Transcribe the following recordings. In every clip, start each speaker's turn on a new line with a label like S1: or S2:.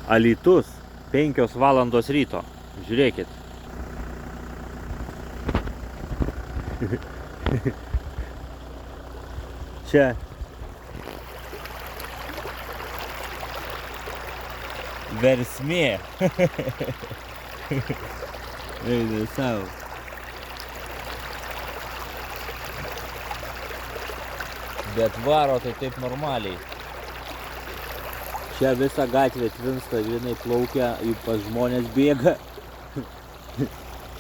S1: Alytus, 5 valandos ryto. Žiūrėkit. Čia versmė. Eina savo. Bet varo tai taip normaliai. Čia visa gatvė tvinsta, vienai plaukia, pas žmonės bėga.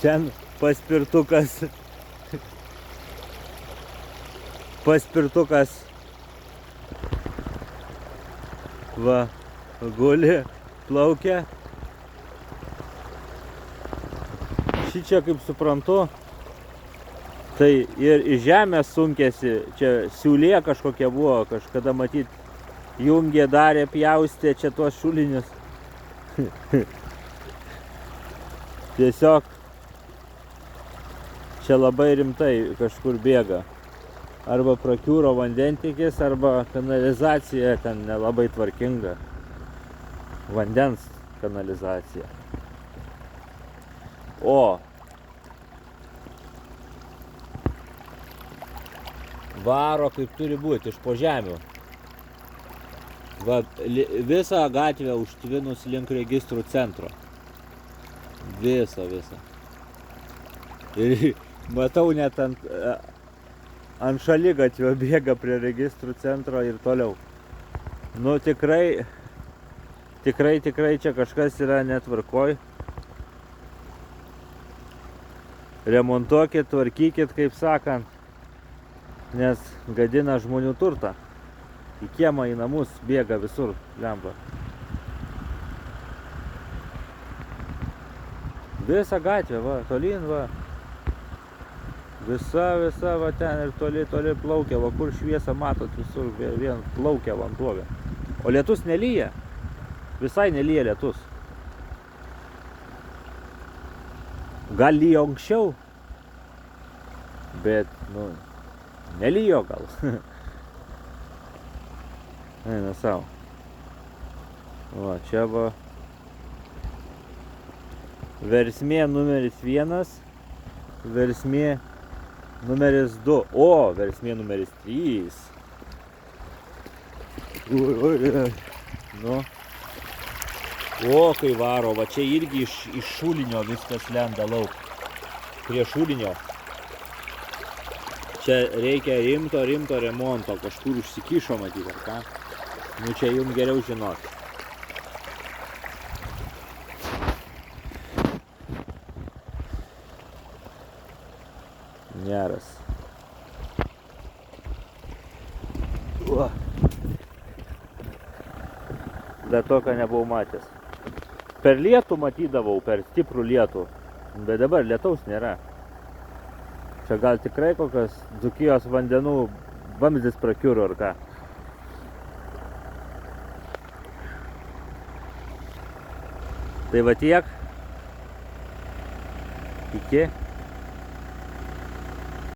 S1: Ten paspirtukas. Paspirtukas. Va, guli, plaukia. Šičia, kaip suprantu, tai ir iš žemės sunkėsi. Čia siūlė kažkokia buvo, kažkada matyt, jungė, darė, pjaustė čia tuos šulinius. Tiesiog čia labai rimtai kažkur bėga. Arba prakiūro vandentikis, arba kanalizacija ten nelabai tvarkinga. Vandens kanalizacija. O varo kaip turi būti, iš po žemių. Va, visą gatvę užtvinus link registrų centro. Visą. Ir matau net ant šaligatvio bėga prie registrų centro ir toliau. Nu tikrai čia kažkas yra netvarkoj. Remontuokit, tvarkykit, kaip sakant, nes gadina žmonių turtą. Į kiemą, į namus bėga visur lemba. Visa gatvė, va, tolyn, va. Visa, va, ten ir toli plaukia, va, kur šviesą matot, visur vien plaukia vanduo. O lietus nelyja, visai nelyja lietus. Gal lyjo anksčiau, bet, nu, nelyjo gal. Eina savo. Va, čia va. Versmė numeris 1, versmė numeris 2. O, versmė numeris 3. Nu. O, kai varo, va čia irgi iš šulinio viskas lenda lauk. Prie šulinio. Čia reikia rimto remonto, kažkur užsikišo matyti, ar ką? Nu čia jums geriau žinoti. Geras. Dar to, ką nebuvau matęs. Per lietų matydavau, per stiprų lietų, bet dabar lietaus nėra. Čia gal tikrai kokios Dzūkijos vandenų vamzdis prakiuro, ar ką. Tai va tiek. Iki.